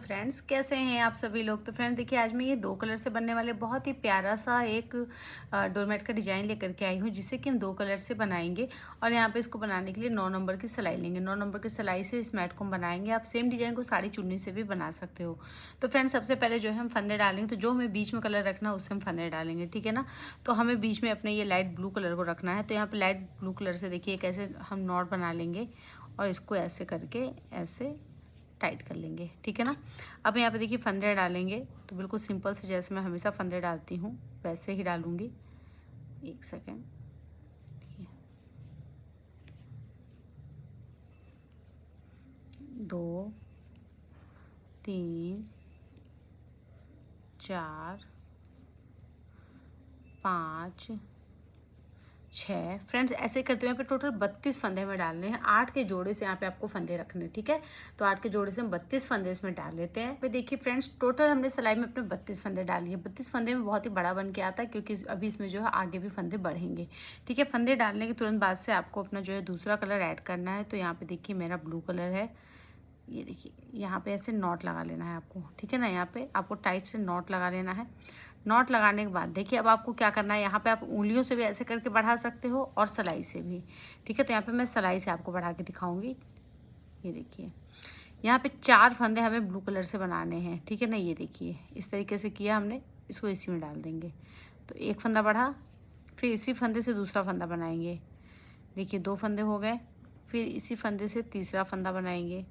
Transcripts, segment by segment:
Friends, कैसे हैं आप सभी लोग। तो फ्रेंड देखिए, आज मैं ये 2 कलर से बनने वाले बहुत ही प्यारा सा एक डोरमेट का डिज़ाइन लेकर के आई हूँ, जिसे कि हम 2 कलर से बनाएंगे। और यहाँ पे इसको बनाने के लिए 9 नंबर की सिलाई लेंगे। 9 नंबर की सिलाई से इस मैट को हम बनाएंगे। आप सेम डिज़ाइन को साड़ी चुन्नी से भी बना सकते हो। तो फ्रेंड सबसे पहले जो है हम फंदे डालेंगे। तो जो हमें बीच में कलर रखना है उससे हम फंदे डालेंगे, ठीक है ना। तो हमें बीच में अपने ये लाइट ब्लू कलर को रखना है। तो यहाँ पर लाइट ब्लू कलर से देखिए कैसे हम नॉट बना लेंगे और इसको ऐसे करके ऐसे टाइट कर लेंगे, ठीक है ना। अब यहाँ पे देखिए फंदे डालेंगे। तो बिल्कुल सिंपल से जैसे मैं हमेशा फंदे डालती हूँ वैसे ही डालूंगी। एक सेकेंड, 2 3 4 5 6 फ्रेंड्स ऐसे करते हुए यहाँ पे टोटल 32 फंदे में डालने हैं। 8 के जोड़े से यहाँ पे आपको फंदे रखने हैं, ठीक है। तो 8 के जोड़े से हम 32 फंदे इसमें डाल लेते हैं। फिर देखिए फ्रेंड्स, टोटल हमने सिलाई में अपने 32 फंदे डाली है। 32 फंदे में बहुत ही बड़ा बन के आता है, क्योंकि अभी इसमें जो है आगे भी फंदे बढ़ेंगे, ठीक है। फंदे डालने के तुरंत बाद से आपको अपना जो है दूसरा कलर ऐड करना है। तो यहाँ पे देखिए मेरा ब्लू कलर है। ये देखिए यहाँ पे ऐसे नॉट लगा लेना है आपको, ठीक है ना। यहाँ पे आपको टाइट से नॉट लगा लेना है। नॉट लगाने के बाद देखिए अब आपको क्या करना है, यहाँ पे आप उंगलियों से भी ऐसे करके बढ़ा सकते हो और सिलाई से भी, ठीक है। तो यहाँ पे मैं सिलाई से आपको बढ़ा के दिखाऊंगी। ये देखिए यहाँ पे 4 फंदे हमें ब्लू कलर से बनाने हैं, ठीक है ना। ये देखिए इस तरीके से किया हमने, इसको इसी में डाल देंगे। तो एक फंदा बढ़ा, फिर इसी फंदे से दूसरा फंदा बनाएंगे। देखिए 2 फंदे हो गए, फिर इसी फंदे से तीसरा फंदा बनाएंगे।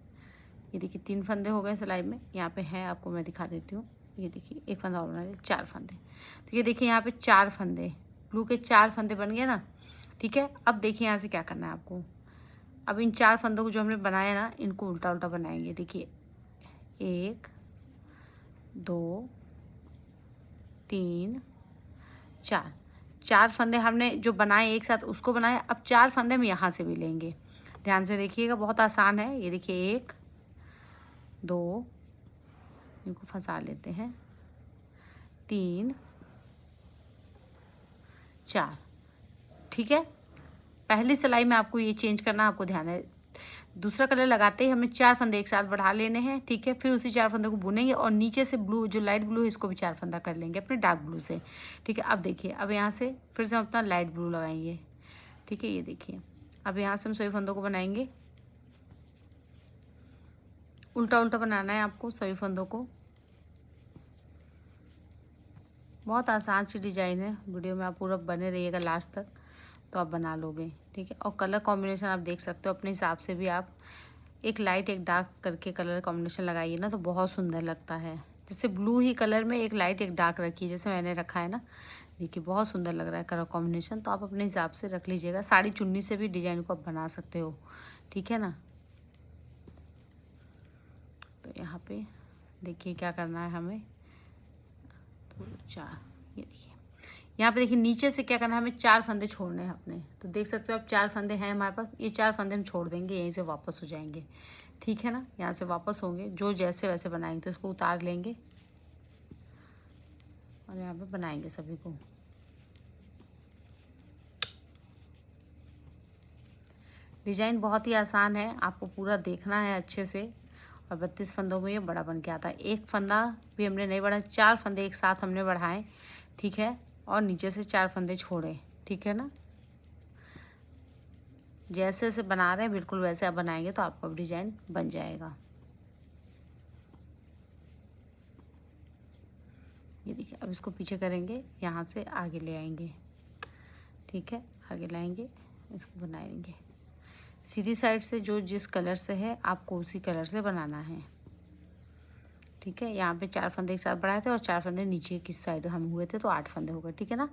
ये देखिए 3 फंदे हो गए सिलाई में। यहाँ पे है, आपको मैं दिखा देती हूँ। ये देखिए एक फंदा और बना लिया, 4 फंदे। तो ये देखिए यहाँ पे 4 फंदे, ब्लू के 4 फंदे बन गए ना, ठीक है। अब देखिए यहाँ से क्या करना है आपको। अब इन 4 फंदों को जो हमने बनाया ना, इनको उल्टा उल्टा बनाएंगे। देखिए 1 2 3 4 4 फंदे हमने जो बनाए एक साथ उसको बनाए। अब 4 फंदे हम यहाँ से भी लेंगे। ध्यान से देखिएगा, बहुत आसान है। ये देखिए 1 2, इनको फंसा लेते हैं, 3 4, ठीक है। पहली सिलाई में आपको ये चेंज करना, आपको ध्यान है। दूसरा कलर लगाते ही हमें 4 फंदे एक साथ बढ़ा लेने हैं, ठीक है। फिर उसी 4 फंदे को बुनेंगे और नीचे से ब्लू जो लाइट ब्लू है इसको भी 4 फंदा कर लेंगे अपने डार्क ब्लू से, ठीक है। अब देखिए अब यहाँ से फिर से हम अपना लाइट ब्लू लगाएंगे, ठीक है। ये देखिए अब यहाँ से हम सभी फंदों को बनाएंगे। उल्टा उल्टा बनाना है आपको सभी फंदों को। बहुत आसान सी डिज़ाइन है। वीडियो में आप पूरा बने रहिएगा लास्ट तक, तो आप बना लोगे, ठीक है। और कलर कॉम्बिनेशन आप देख सकते हो अपने हिसाब से भी। आप एक लाइट एक डार्क करके कलर कॉम्बिनेशन लगाइए ना, तो बहुत सुंदर लगता है। जैसे ब्लू ही कलर में एक लाइट एक डार्क रखिए, जैसे मैंने रखा है ना। देखिए बहुत सुंदर लग रहा है कलर कॉम्बिनेशन। तो आप अपने हिसाब से रख लीजिएगा। साड़ी चुन्नी से भी डिज़ाइन को आप बना सकते हो, ठीक है ना। तो यहाँ पे देखिए क्या करना है हमें। तो 4, ये देखिए यहाँ पे देखिए नीचे से क्या करना है, हमें 4 फंदे छोड़ने हैं अपने। तो देख सकते हो अब 4 फंदे हैं हमारे पास। ये 4 फंदे हम छोड़ देंगे, यहीं से वापस हो जाएंगे, ठीक है ना। यहाँ से वापस होंगे, जो जैसे वैसे बनाएंगे। तो इसको उतार लेंगे और यहाँ पे बनाएंगे सभी को। डिज़ाइन बहुत ही आसान है, आपको पूरा देखना है अच्छे से। और 32 फंदों में ये बड़ा बन के आता है। एक फंदा भी हमने नहीं बढ़ाया, 4 फंदे एक साथ हमने बढ़ाए, ठीक है। और नीचे से 4 फंदे छोड़े, ठीक है ना। जैसे जैसे बना रहे हैं बिल्कुल वैसे आप बनाएंगे तो आपका डिज़ाइन बन जाएगा। ये देखिए अब इसको पीछे करेंगे, यहाँ से आगे ले आएंगे, ठीक है। आगे लाएंगे, इसको बनाएंगे सीधी साइड से। जो जिस कलर से है आपको उसी कलर से बनाना है, ठीक है। यहाँ पे 4 फंदे एक साथ बढ़ाए थे और 4 फंदे नीचे की साइड हम हुए थे, तो 8 फंदे हो गए, ठीक है ना।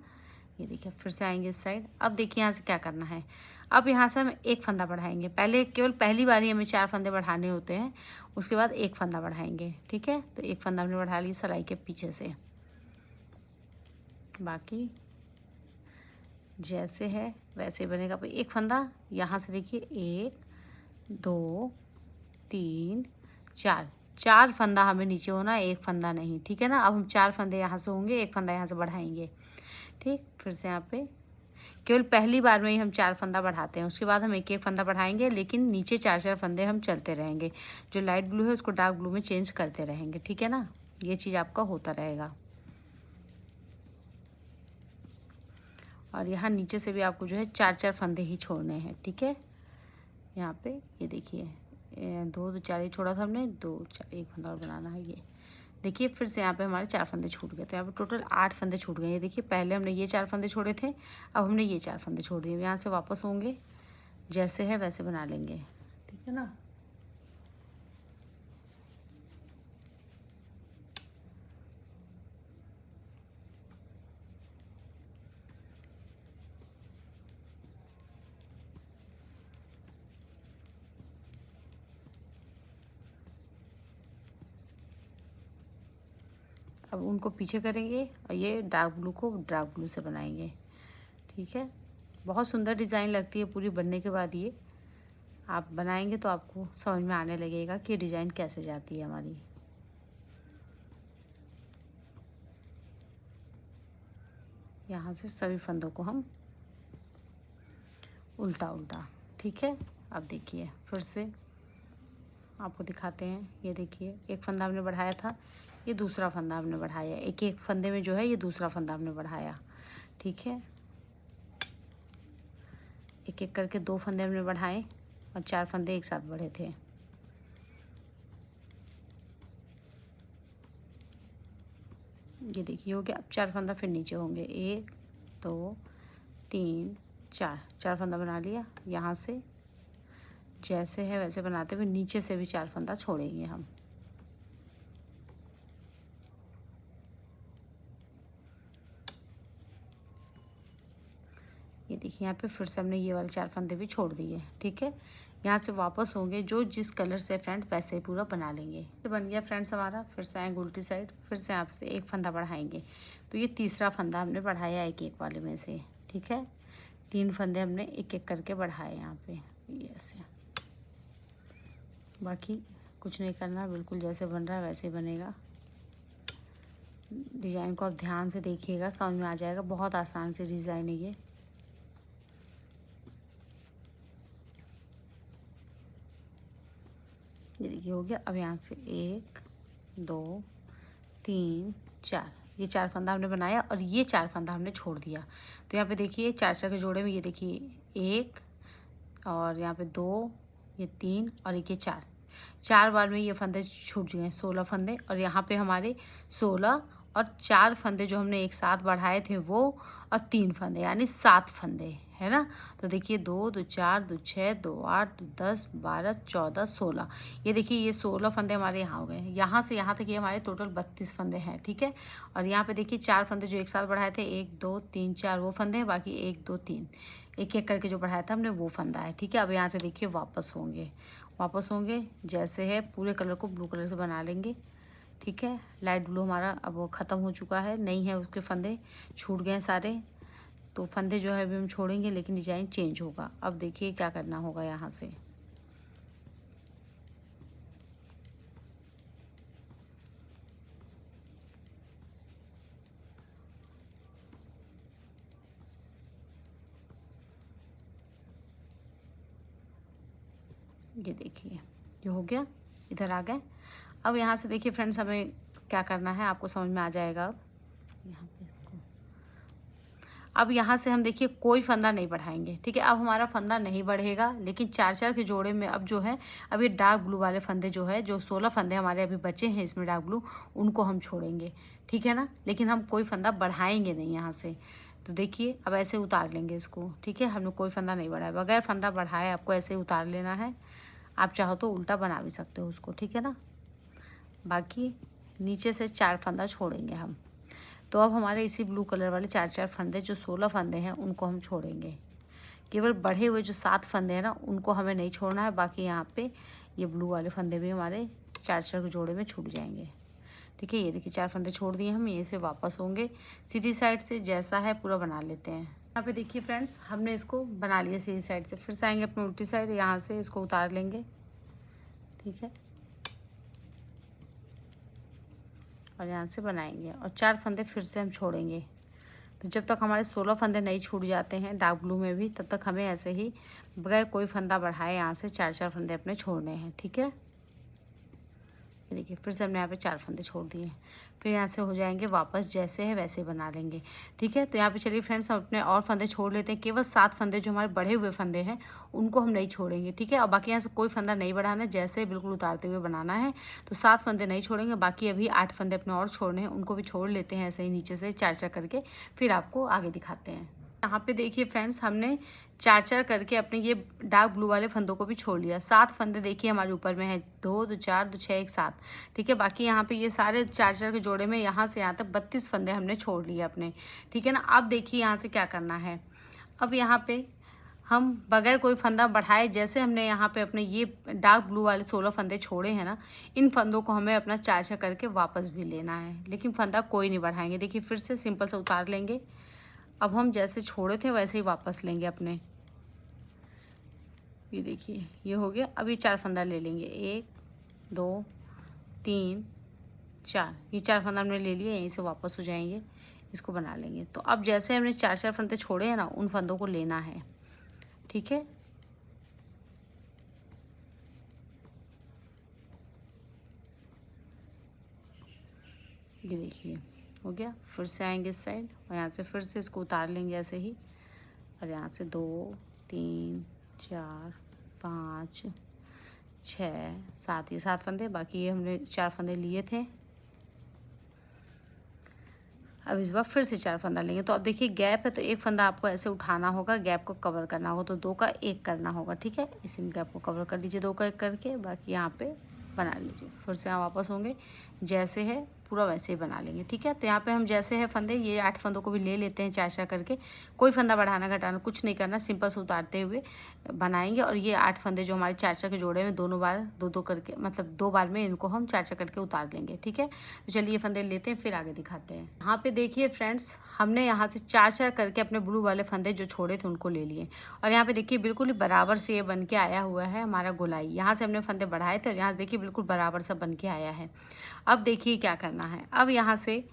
ये देखिए फिर से आएंगे इस साइड। अब देखिए यहाँ से क्या करना है। अब यहाँ से हम एक फंदा बढ़ाएंगे। पहले केवल पहली बार ही हमें 4 फंदे बढ़ाने होते हैं, उसके बाद एक फंदा बढ़ाएंगे, ठीक है। तो एक फंदा हमने बढ़ा लिया सिलाई के पीछे से। बाकी जैसे है वैसे बनेगा। एक फंदा यहाँ से देखिए 1 2 3 4, 4 फंदा हमें नीचे होना, एक फंदा नहीं, ठीक है ना। अब हम 4 फंदे यहाँ से होंगे, एक फंदा यहाँ से बढ़ाएंगे, ठीक। फिर से यहाँ पे केवल पहली बार में ही हम 4 फंदा बढ़ाते हैं, उसके बाद हम एक एक फंदा बढ़ाएंगे, लेकिन नीचे 4-4 फंदे हम चलते रहेंगे। जो लाइट ब्लू है उसको डार्क ब्लू में चेंज करते रहेंगे, ठीक है ना। ये चीज़ आपका होता रहेगा। और यहाँ नीचे से भी आपको जो है 4-4 फंदे ही छोड़ने हैं, ठीक है। यहाँ पे ये देखिए 2 2 4 ये छोड़ा था हमने, 2 4 एक फंदा और बनाना है। ये देखिए फिर से यहाँ पे हमारे 4 फंदे छूट गए, तो यहाँ पे टोटल 8 फंदे छूट गए। ये देखिए पहले हमने ये 4 फंदे छोड़े थे, अब हमने ये 4 फंदे छोड़ दिए। यहाँ से वापस होंगे, जैसे है वैसे बना लेंगे, ठीक है ना। अब उनको पीछे करेंगे और ये डार्क ब्लू को डार्क ब्लू से बनाएंगे, ठीक है। बहुत सुंदर डिज़ाइन लगती है पूरी बनने के बाद। ये आप बनाएंगे तो आपको समझ में आने लगेगा कि डिज़ाइन कैसे जाती है हमारी। यहाँ से सभी फंदों को हम उल्टा उल्टा, ठीक है। अब देखिए फिर से आपको दिखाते हैं। ये देखिए एक फंदा हमने बढ़ाया था, ये दूसरा फंदा हमने बढ़ाया, एक एक फंदे में जो है ये दूसरा फंदा हमने बढ़ाया, ठीक है। एक एक करके 2 फंदे हमने बढ़ाए और 4 फंदे एक साथ बढ़े थे। ये देखिए हो गया। अब 4 फंदा फिर नीचे होंगे, 1 2 3 4, 4 फंदा बना लिया। यहाँ से जैसे है वैसे बनाते हुए नीचे से भी 4 फंदा छोड़ेंगे हम। ये देखिए यहाँ पे फिर से हमने ये वाले 4 फंदे भी छोड़ दिए, ठीक है। यहाँ से वापस होंगे, जो जिस कलर से फ्रेंड वैसे ही पूरा बना लेंगे। तो बन गया फ्रेंड्स हमारा। फिर से आएंगे उल्टी साइड, फिर से यहाँ से एक फंदा बढ़ाएंगे। तो ये तीसरा फंदा हमने बढ़ाया एक एक वाले में से, ठीक है। 3 फंदे हमने एक एक करके बढ़ाए यहाँ पे, ये ऐसे। बाकी कुछ नहीं करना, बिल्कुल जैसे बन रहा है वैसे ही बनेगा। डिज़ाइन को आप ध्यान से देखिएगा, समझ में आ जाएगा। बहुत आसान सी डिज़ाइन है ये। देखिए हो गया। अब यहाँ से 1 2 3 4, ये 4 फंदा हमने बनाया और ये 4 फंदा हमने छोड़ दिया। तो यहाँ पे देखिए 4 के जोड़े में ये देखिए 1 और यहाँ पे 2, ये 3 और एक ये 4 बार में ये फंदे छूट गए, 16 फंदे। और यहाँ पे हमारे 16 और 4 फंदे जो हमने एक साथ बढ़ाए थे वो, और 3 फंदे यानी 7 फंदे, है ना। तो देखिए 2 2 4 2 6 2 8 2 10 12 14 16, ये देखिए ये 16 फंदे हमारे यहाँ हो गए। यहाँ से यहाँ तक ये हमारे टोटल 32 फंदे हैं, ठीक है। और यहाँ पे देखिए 4 फंदे जो एक साथ बढ़ाए थे, 1 2 3 4 वो फंदे हैं, बाकी 1 2 3 एक एक करके जो बढ़ाया था हमने वो फंदा है, ठीक है। अब यहाँ से देखिए वापस होंगे, जैसे है पूरे कलर को ब्लू कलर से बना लेंगे, ठीक है। लाइट ब्लू हमारा अब वो ख़त्म हो चुका है, नहीं है उसके फंदे, छूट गए सारे। तो फंदे जो है अभी हम छोड़ेंगे, लेकिन डिज़ाइन चेंज होगा। अब देखिए क्या करना होगा। यहाँ से ये देखिए ये हो गया, इधर आ गए। अब यहाँ से देखिए फ्रेंड्स हमें क्या करना है, आपको समझ में आ जाएगा। अब यहाँ से हम देखिए कोई फंदा नहीं बढ़ाएंगे, ठीक है। अब हमारा फंदा नहीं बढ़ेगा, लेकिन 4 के जोड़े में अब जो है, अब ये डार्क ब्लू वाले फंदे जो है, जो 16 फंदे हमारे अभी बचे हैं इसमें डार्क ब्लू, उनको हम छोड़ेंगे, ठीक है ना। लेकिन हम कोई फंदा बढ़ाएंगे नहीं यहाँ से। तो देखिए अब ऐसे उतार लेंगे इसको, ठीक है। हमने कोई फंदा नहीं बढ़ाया, बगैर फंदा बढ़ाए आपको ऐसे ही उतार लेना है। आप चाहो तो उल्टा बना भी सकते हो उसको, ठीक है ना। बाकी नीचे से 4 फंदा छोड़ेंगे हम। तो अब हमारे इसी ब्लू कलर वाले 4 फंदे, जो 16 फंदे हैं उनको हम छोड़ेंगे। केवल बढ़े हुए जो 7 फंदे हैं ना, उनको हमें नहीं छोड़ना है। बाकी यहाँ पे ये ब्लू वाले फंदे भी हमारे 4 के जोड़े में छूट जाएंगे, ठीक है। ये देखिए 4 फंदे छोड़ दिए हम, ये से वापस होंगे, सीधी साइड से जैसा है पूरा बना लेते हैं। यहाँ पे देखिए फ्रेंड्स हमने इसको बना लिया सीधी साइड से। फिर से आएंगे अपनी उल्टी साइड, यहाँ से इसको उतार लेंगे, ठीक है। और यहाँ से बनाएंगे और 4 फंदे फिर से हम छोड़ेंगे, तो जब तक हमारे 16 फंदे नहीं छूट जाते हैं डार्क ब्लू में भी, तब तक हमें ऐसे ही बगैर कोई फंदा बढ़ाए यहाँ से 4-4 फंदे अपने छोड़ने हैं। ठीक है, ये देखिए फिर से हमने यहाँ पे 4 फंदे छोड़ दिए। फिर यहाँ से हो जाएंगे वापस जैसे है वैसे बना लेंगे। ठीक है, तो यहाँ पे चलिए फ्रेंड्स हम अपने और फंदे छोड़ लेते हैं। केवल 7 फंदे जो हमारे बढ़े हुए फंदे हैं उनको हम नहीं छोड़ेंगे। ठीक है, और बाकी यहाँ से कोई फंदा नहीं बढ़ाना है, जैसे बिल्कुल उतारते हुए बनाना है। तो 7 फंदे नहीं छोड़ेंगे, बाकी अभी 8 फंदे अपने और छोड़ने हैं, उनको भी छोड़ लेते हैं ऐसे ही नीचे से 4-4 करके, फिर आपको आगे दिखाते हैं। यहाँ पे देखिए फ्रेंड्स हमने 4-4 करके अपने ये डार्क ब्लू वाले फंदों को भी छोड़ लिया। 7 फंदे देखिए हमारे ऊपर में है, 2 2 4 2 6 1 7। ठीक है, बाकी यहाँ पे ये सारे 4-4 के जोड़े में यहाँ से यहाँ तक 32 फंदे हमने छोड़ लिए अपने। ठीक है ना, अब देखिए यहाँ से क्या करना है। अब यहाँ पे हम बगैर कोई फंदा बढ़ाए, जैसे हमने यहाँ पे अपने ये डार्क ब्लू वाले 16 फंदे छोड़े हैं ना, इन फंदों को हमें अपना 4-4 करके वापस भी लेना है, लेकिन फंदा कोई नहीं बढ़ाएंगे। देखिए फिर से सिंपल से उतार लेंगे। अब हम जैसे छोड़े थे वैसे ही वापस लेंगे अपने। ये देखिए ये हो गया। अब ये 4 फंदा ले लेंगे, 1 2 3 4, ये 4 फंदा हमने ले लिए, यहीं से वापस हो जाएंगे, इसको बना लेंगे। तो अब जैसे हमने 4-4 फंदे छोड़े हैं ना, उन फंदों को लेना है। ठीक है, ये देखिए हो गया। फिर से आएंगे इस साइड और यहाँ से फिर से इसको उतार लेंगे ऐसे ही, और यहाँ से 2 3 4 5 6 7, ये 7 फंदे, बाकी ये हमने 4 फंदे लिए थे। अब इस बार फिर से 4 फंदा लेंगे। तो अब देखिए गैप है, तो एक फंदा आपको ऐसे उठाना होगा, गैप को कवर करना होगा, तो 2 का 1 करना होगा। ठीक है, इसी गैप को कवर कर लीजिए 2 का 1 करके, बाकी यहाँ पे बना लीजिए। फिर से यहाँ वापस होंगे, जैसे है पूरा वैसे ही बना लेंगे। ठीक है, तो यहाँ पे हम जैसे है फंदे, ये 8 फंदों को भी ले लेते हैं 4-4 करके। कोई फंदा बढ़ाना घटाना कुछ नहीं करना, सिंपल से उतारते हुए बनाएंगे। और ये 8 फंदे जो हमारे 4-4 के जोड़े में, दोनों बार 2-2 करके, मतलब 2 बार में इनको हम 4-4 करके उतार लेंगे। ठीक है, तो चलिए ये फंदे लेते हैं, फिर आगे दिखाते हैं। यहाँ पे देखिए फ्रेंड्स हमने यहाँ से 4-4 करके अपने ब्लू वाले फंदे जो छोड़े थे उनको ले लिए, और यहाँ पे देखिए बिल्कुल ही बराबर से ये बन के आया हुआ है हमारा गोलाई। यहाँ से हमने फंदे बढ़ाए थे और यहाँ से देखिए बिल्कुल बराबर सा बन के आया है। अब देखिए क्या करना है। अब यहाँ से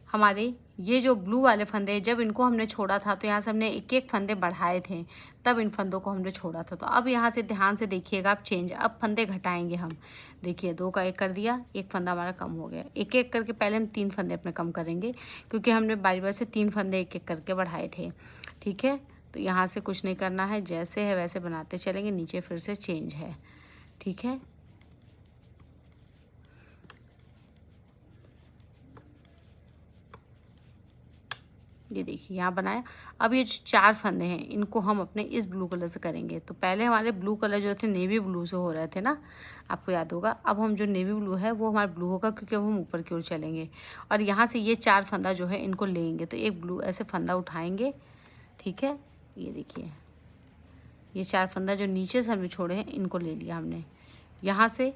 हमारे ये जो ब्लू वाले फंदे, जब इनको हमने छोड़ा था तो यहाँ से हमने 1-1 फंदे बढ़ाए थे, तब इन फंदों को हमने छोड़ा था। तो अब यहाँ से ध्यान से देखिएगा आप चेंज, अब फंदे घटाएंगे हम। देखिए 2 का 1 कर दिया, 1 फंदा हमारा कम हो गया। 1-1 करके पहले हम 3 फंदे अपने कम करेंगे, क्योंकि हमने बारी बारी से 3 फंदे 1-1 करके बढ़ाए थे। ठीक है, तो यहाँ से कुछ नहीं करना है, जैसे है वैसे बनाते चलेंगे। नीचे फिर से चेंज है। ठीक है, ये देखिए यहाँ बनाया। अब ये जो 4 फंदे हैं इनको हम अपने इस ब्लू कलर से करेंगे। तो पहले हमारे ब्लू कलर जो थे नेवी ब्लू से हो रहे थे ना, आपको याद होगा। अब हम जो नेवी ब्लू है वो हमारा ब्लू होगा, क्योंकि अब हम ऊपर की ओर चलेंगे। और यहाँ से ये 4 फंदा जो है इनको लेंगे, तो एक ब्लू ऐसे फंदा उठाएंगे। ठीक है, ये देखिए ये 4 फंदा जो नीचे से हमने छोड़े हैं इनको ले लिया हमने। यहाँ से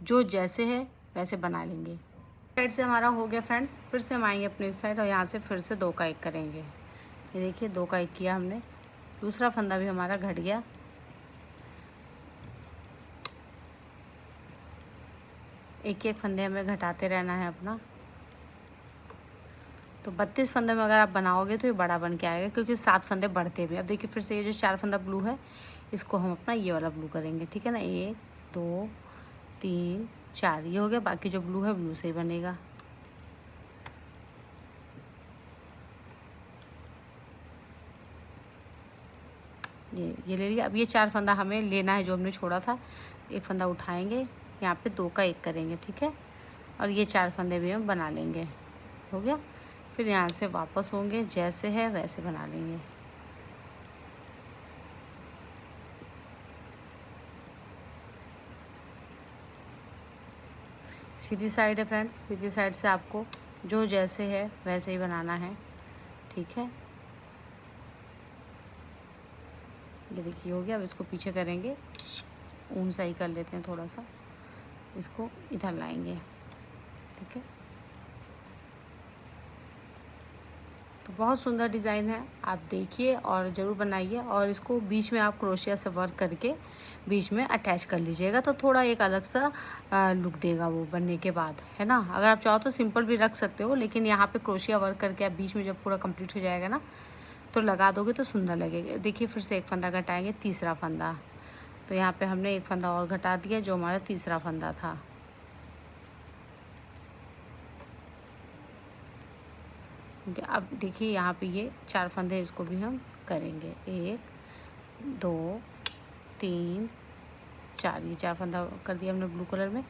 जो जैसे है वैसे बना लेंगे। साइड से हमारा हो गया फ्रेंड्स। फिर से हम आएंगे अपने इस साइड और यहाँ से फिर से 2 का 1 करेंगे। ये देखिए 2 का 1 किया हमने, दूसरा फंदा भी हमारा घट गया। एक फंदे हमें घटाते रहना है अपना। तो 32 फंदे में अगर आप बनाओगे तो ये बड़ा बन के आएगा, क्योंकि 7 फंदे बढ़ते भी। अब देखिए फिर से ये जो 4 फंदा ब्लू है इसको हम अपना ये वाला ब्लू करेंगे। ठीक है ना, 1 2 3 4 ये हो गया। बाकी जो ब्लू है ब्लू से ही बनेगा। ये ले लिया। अब ये 4 फंदा हमें लेना है जो हमने छोड़ा था। एक फंदा उठाएंगे, यहाँ पे 2 का 1 करेंगे। ठीक है, और ये 4 फंदे भी हम बना लेंगे। हो गया। फिर यहाँ से वापस होंगे, जैसे है वैसे बना लेंगे। सीधी साइड है फ्रेंड्स, सीधी साइड से आपको जो जैसे है वैसे ही बनाना है। ठीक है, ये देखिए हो गया। अब इसको पीछे करेंगे, ऊन सही कर लेते हैं थोड़ा सा, इसको इधर लाएंगे। ठीक है, तो बहुत सुंदर डिज़ाइन है, आप देखिए और ज़रूर बनाइए। और इसको बीच में आप क्रोशिया से वर्क करके बीच में अटैच कर लीजिएगा, तो थोड़ा एक अलग सा लुक देगा वो बनने के बाद, है ना। अगर आप चाहो तो सिंपल भी रख सकते हो, लेकिन यहाँ पे क्रोशिया वर्क करके आप बीच में जब पूरा कंप्लीट हो जाएगा ना तो लगा दोगे तो सुंदर लगेगा। देखिए फिर से एक फंदा घटाएंगे, तीसरा फंदा। तो यहाँ पे हमने एक फंदा और घटा दिया जो हमारा तीसरा फंदा था। अब देखिए यहाँ पे ये 4 फंदे, इसको भी हम करेंगे। 1 2 3 4, ये 4 फंदा कर दिया हमने ब्लू कलर में।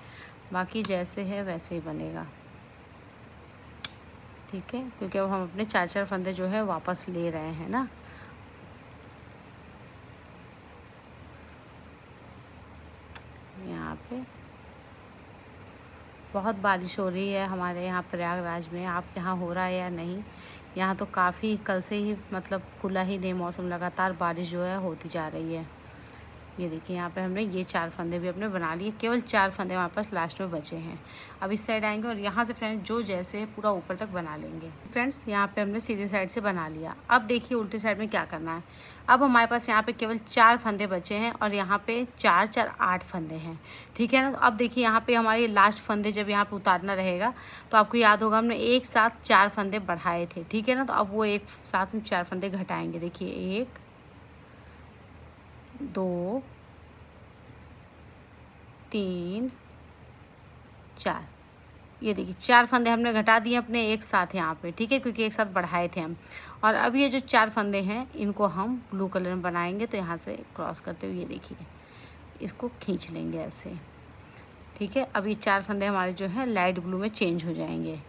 बाकी जैसे है वैसे ही बनेगा, ठीक है, क्योंकि अब हम अपने 4 फंदे जो है वापस ले रहे हैं ना। यहाँ पे बहुत बारिश हो रही है हमारे यहाँ प्रयागराज में। आप यहाँ हो रहा है या नहीं? यहाँ तो काफ़ी कल से ही मतलब खुला ही नहीं मौसम, लगातार बारिश जो है होती जा रही है। ये देखिए यहाँ पे हमने ये 4 फंदे भी अपने बना लिए, केवल 4 फंदे हमारे पास लास्ट में बचे हैं। अब इस साइड आएंगे और यहाँ से फ्रेंड्स जो जैसे पूरा ऊपर तक बना लेंगे। फ्रेंड्स यहाँ पे हमने सीधी साइड से बना लिया। अब देखिए उल्टी साइड में क्या करना है। अब हमारे पास यहाँ पे केवल 4 फंदे बचे हैं और यहाँ पे 4 4 8 फंदे हैं, ठीक है ना। तो अब देखिए यहाँ पे हमारे लास्ट फंदे जब यहाँ पे उतारना रहेगा तो आपको याद होगा हमने एक साथ 4 फंदे बढ़ाए थे, ठीक है ना। तो अब वो एक साथ में 4 फंदे घटाएंगे। देखिए 1 2 3 4, ये देखिए 4 फंदे हमने घटा दिए अपने एक साथ यहाँ पे, ठीक है, क्योंकि एक साथ बढ़ाए थे हम। और अब ये जो 4 फंदे हैं इनको हम ब्लू कलर में बनाएंगे। तो यहाँ से क्रॉस करते हुए ये देखिए इसको खींच लेंगे ऐसे, ठीक है। अब ये 4 फंदे हमारे जो है लाइट ब्लू में चेंज हो जाएंगे,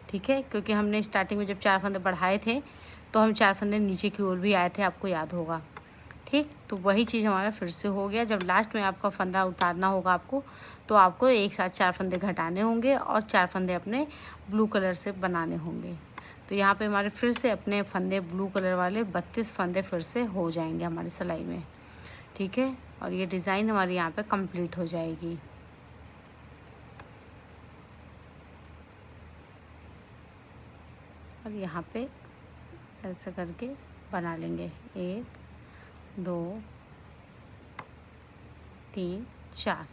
ठीक है, क्योंकि हमने स्टार्टिंग में जब 4 फंदे बढ़ाए थे तो हम 4 फंदे नीचे की ओर भी आए थे, आपको याद होगा, ठीक। तो वही चीज़ हमारा फिर से हो गया। जब लास्ट में आपका फंदा उतारना होगा आपको, तो आपको एक साथ 4 फंदे घटाने होंगे और 4 फंदे अपने ब्लू कलर से बनाने होंगे। तो यहाँ पे हमारे फिर से अपने फंदे ब्लू कलर वाले 32 फंदे फिर से हो जाएंगे हमारी सिलाई में, ठीक है। और ये डिज़ाइन हमारी यहाँ पे कंप्लीट हो जाएगी। और यहाँ पे ऐसा करके बना लेंगे। 1 2 3 4,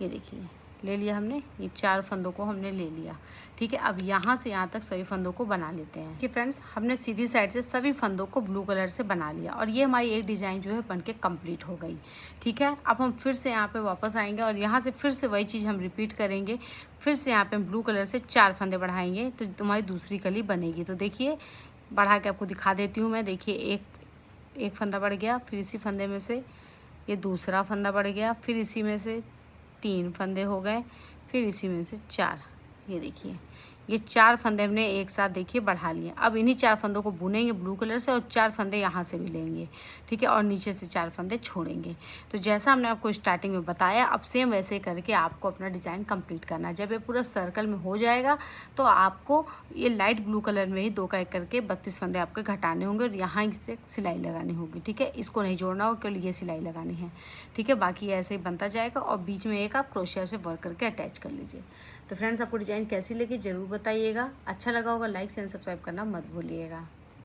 ये देखिए ले लिया हमने, ये 4 फंदों को हमने ले लिया, ठीक है। अब यहाँ से यहाँ तक सभी फंदों को बना लेते हैं कि फ्रेंड्स हमने सीधी साइड से सभी फंदों को ब्लू कलर से बना लिया और ये हमारी एक डिज़ाइन जो है बनके कंप्लीट हो गई, ठीक है। अब हम फिर से यहाँ पे वापस आएंगे और यहाँ से फिर से वही चीज़ हम रिपीट करेंगे। फिर से यहाँ पे हम ब्लू कलर से 4 फंदे बढ़ाएंगे तो तुम्हारी दूसरी कली बनेगी। तो देखिए बढ़ा के आपको दिखा देती हूँ मैं। देखिए एक फंदा बढ़ गया, फिर इसी फंदे में से ये दूसरा फंदा बढ़ गया, फिर इसी में से 3 फंदे हो गए, फिर इसी में से 4, ये देखिए ये 4 फंदे हमने एक साथ देखिए बढ़ा लिए। अब इन्हीं 4 फंदों को बुनेंगे ब्लू कलर से और 4 फंदे यहाँ से भी लेंगे, ठीक है, और नीचे से 4 फंदे छोड़ेंगे। तो जैसा हमने आपको स्टार्टिंग में बताया, अब सेम वैसे करके आपको अपना डिज़ाइन कंप्लीट करना है। जब ये पूरा सर्कल में हो जाएगा तो आपको ये लाइट ब्लू कलर में ही 2 का 1 करके 32 फंदे आपके घटाने होंगे और यहाँ से सिलाई लगानी होगी, ठीक है। इसको नहीं जोड़ना होगा, केवल ये सिलाई लगानी है, ठीक है। बाकी ऐसे ही बनता जाएगा और बीच में एक आप क्रोशिया से वर्क करके अटैच कर लीजिए। तो फ्रेंड्स आपको डिज़ाइन कैसी लगी ज़रूर बताइएगा। अच्छा लगा होगा लाइक एंड सब्सक्राइब करना मत भूलिएगा।